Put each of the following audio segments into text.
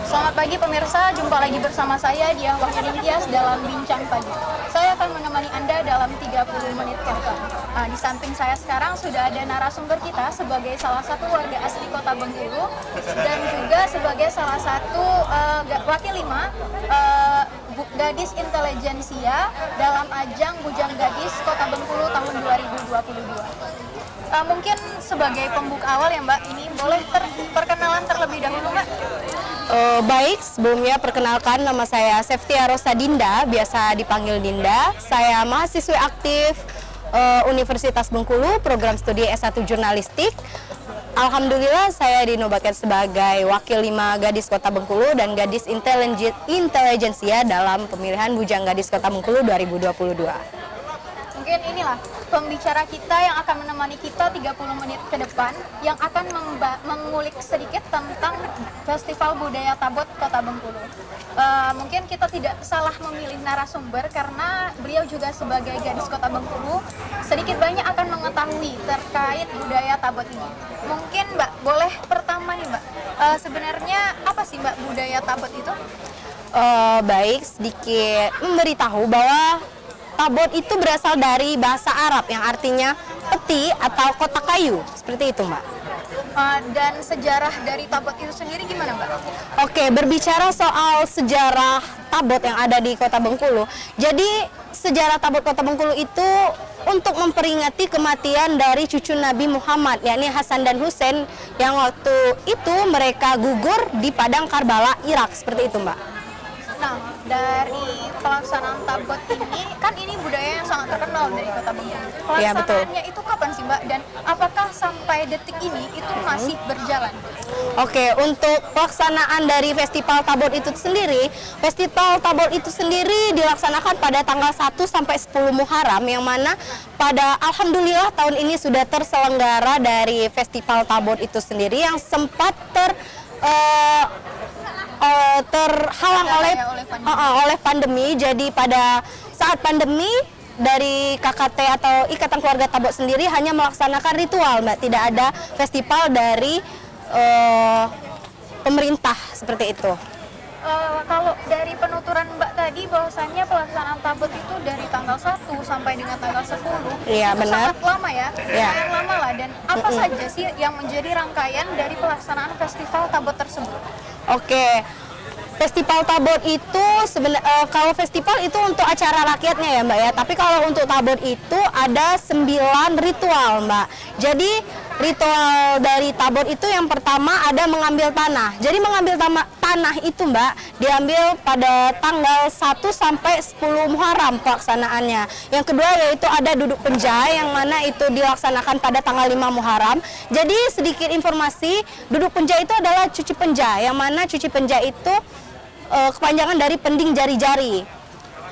Selamat pagi pemirsa, jumpa lagi bersama saya Diah Wahyudi Tias dalam Bincang Pagi. Saya akan menemani Anda dalam 30 menit ke depan. Nah, di samping saya sekarang sudah ada narasumber kita sebagai salah satu warga asli Kota Bengkulu dan juga sebagai salah satu wakil 5 gadis intelijensia dalam ajang Bujang Gadis Kota Bengkulu tahun 2022. Mungkin sebagai pembuka awal ya Mbak, ini boleh perkenalan terlebih dahulu Mbak? Baik, sebelumnya perkenalkan nama saya Seftia Rosa Dinda, biasa dipanggil Dinda. Saya mahasiswi aktif Universitas Bengkulu, program studi S1 Jurnalistik. Alhamdulillah saya dinobatkan sebagai wakil 5 gadis Kota Bengkulu dan gadis intelijensia dalam pemilihan Bujang Gadis Kota Bengkulu 2022. Mungkin inilah pembicara kita yang akan menemani kita 30 menit ke depan yang akan mengulik sedikit tentang Festival Budaya Tabot Kota Bengkulu. Mungkin kita tidak salah memilih narasumber karena beliau juga sebagai gadis Kota Bengkulu sedikit banyak akan mengetahui terkait budaya Tabot ini. Mungkin Mbak, boleh pertama nih Mbak, sebenarnya apa sih Mbak budaya Tabot itu? Baik, sedikit memberitahu bahwa Tabot itu berasal dari bahasa Arab yang artinya peti atau kotak kayu, seperti itu Mbak. Dan sejarah dari Tabot itu sendiri gimana Mbak? Oke, berbicara soal sejarah Tabot yang ada di Kota Bengkulu. Jadi sejarah Tabot Kota Bengkulu itu untuk memperingati kematian dari cucu Nabi Muhammad, yakni Hasan dan Husain, yang waktu itu mereka gugur di Padang Karbala, Irak, seperti itu Mbak. Nah, dari pelaksanaan Tabot ini, kan ini budaya yang sangat terkenal dari Kota Bengkulu. Iya, betul. Pelaksanaannya itu kapan sih Mbak? Dan apakah sampai detik ini itu masih berjalan? Oke, untuk pelaksanaan dari Festival Tabot itu sendiri, Festival Tabot itu sendiri dilaksanakan pada tanggal 1 sampai 10 Muharram, yang mana pada alhamdulillah tahun ini sudah terselenggara dari Festival Tabot itu sendiri yang sempat terhalang oleh pandemi. Jadi pada saat pandemi dari KKT atau Ikatan Keluarga Tabot sendiri hanya melaksanakan ritual Mbak, tidak ada festival dari pemerintah seperti itu. Kalau dari penuturan Mbak tadi bahwasannya pelaksanaan Tabot itu dari tanggal 1 sampai dengan tanggal 10. Iya, benar. Sangat lama ya. Iya. Yang lama lah. Dan apa saja sih yang menjadi rangkaian dari pelaksanaan Festival Tabot tersebut? Oke. Festival Tabot itu kalau festival itu untuk acara rakyatnya ya Mbak ya. Tapi kalau untuk Tabot itu ada 9 ritual Mbak. Jadi ritual dari Tabot itu yang pertama ada mengambil tanah. Jadi mengambil tanah itu Mbak diambil pada tanggal 1 sampai 10 Muharram pelaksanaannya. Yang kedua yaitu ada duduk penjai yang mana itu dilaksanakan pada tanggal 5 Muharram. Jadi sedikit informasi, duduk penjai itu adalah cuci penjai, yang mana cuci penjai itu kepanjangan dari pending jari-jari.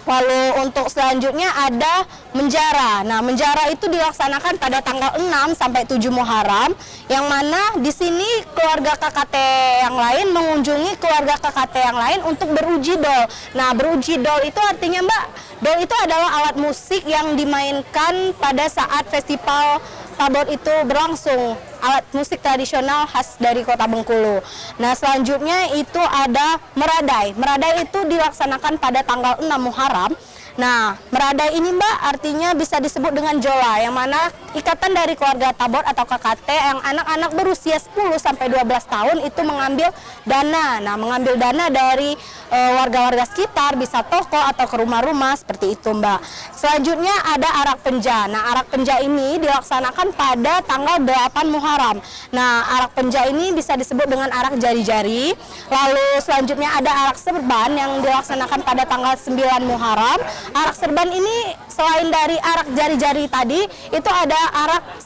Lalu untuk selanjutnya ada menjara. Nah, menjara itu dilaksanakan pada tanggal 6 sampai 7 Muharram, yang mana di sini keluarga KKT yang lain mengunjungi keluarga KKT yang lain untuk beruji dol. Nah, beruji dol itu artinya Mbak, dol itu adalah alat musik yang dimainkan pada saat festival Tabot itu berlangsung, alat musik tradisional khas dari Kota Bengkulu. Nah, selanjutnya itu ada meradai. Meradai itu dilaksanakan pada tanggal 6 Muharram. Nah, meradai ini Mbak artinya bisa disebut dengan jola, yang mana ikatan dari keluarga Tabot atau KKT yang anak-anak berusia 10 sampai 12 tahun itu mengambil dana. Nah, mengambil dana dari warga-warga sekitar, bisa toko atau ke rumah-rumah seperti itu Mbak. Selanjutnya ada arak penja. Nah, arak penja ini dilaksanakan pada tanggal 8 Muharram. Nah, arak penja ini bisa disebut dengan arak jari-jari. Lalu selanjutnya ada arak serban yang dilaksanakan pada tanggal 9 Muharram. Arak serban ini selain dari arak jari-jari tadi, itu ada arak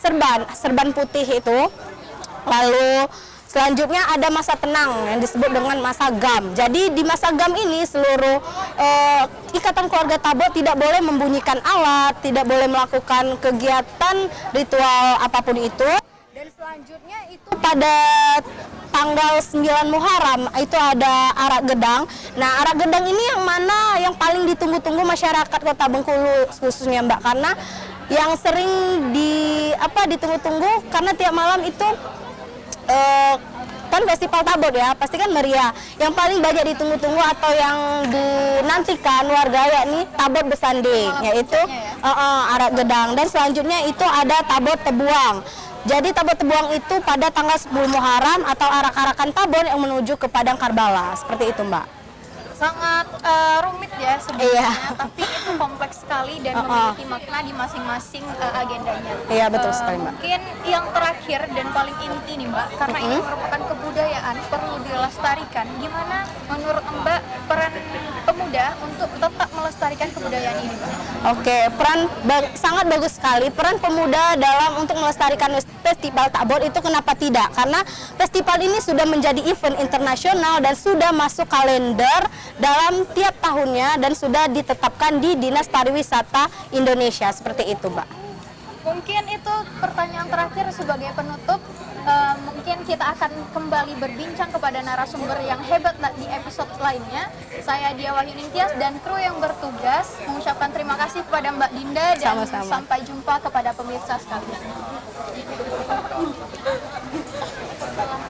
serban putih itu. Lalu selanjutnya ada masa tenang yang disebut dengan masa gam. Jadi di masa gam ini seluruh ikatan keluarga Tabot tidak boleh membunyikan alat, tidak boleh melakukan kegiatan ritual apapun itu. Dan selanjutnya itu pada tanggal 9 Muharram itu ada arak gedang. Nah, arak gedang ini yang mana yang paling ditunggu-tunggu masyarakat Kota Bengkulu khususnya Mbak, karena yang sering ditunggu-tunggu karena tiap malam itu kan festival Tabot ya, pasti kan meriah. Yang paling banyak ditunggu-tunggu atau yang dinantikan warga yakni Tabot Besanding, yaitu arak gedang. Dan selanjutnya itu ada Tabot Tebuang. Jadi Tabot Tebuang itu pada tanggal 10 Muharram atau arak-arakan Tabot yang menuju ke Padang Karbala. Seperti itu, Mbak. Sangat rumit ya sebenarnya, tapi itu kompleks sekali dan memiliki makna di masing-masing agendanya. Iya, betul sekali, Mbak. Mungkin yang terakhir dan paling inti nih Mbak, karena ini merupakan kebudayaan, perlu dilestarikan. Gimana menurut Mbak peran pemuda untuk tetap melestarikan kebudayaan ini, Mbak? Oke, sangat bagus sekali peran pemuda dalam untuk melestarikan festival Tabot itu. Kenapa tidak? Karena festival ini sudah menjadi event internasional dan sudah masuk kalender dalam tiap tahunnya dan sudah ditetapkan di Dinas Pariwisata Indonesia. Seperti itu, Mbak. Mungkin itu pertanyaan terakhir sebagai penutup. Mungkin kita akan kembali berbincang kepada narasumber yang hebat di episode lainnya. Saya Dia Wahyunintias dan kru yang bertugas mengucapkan terima kasih kepada Mbak Dinda dan Sama-sama. sampai jumpa kepada pemirsa sekalian.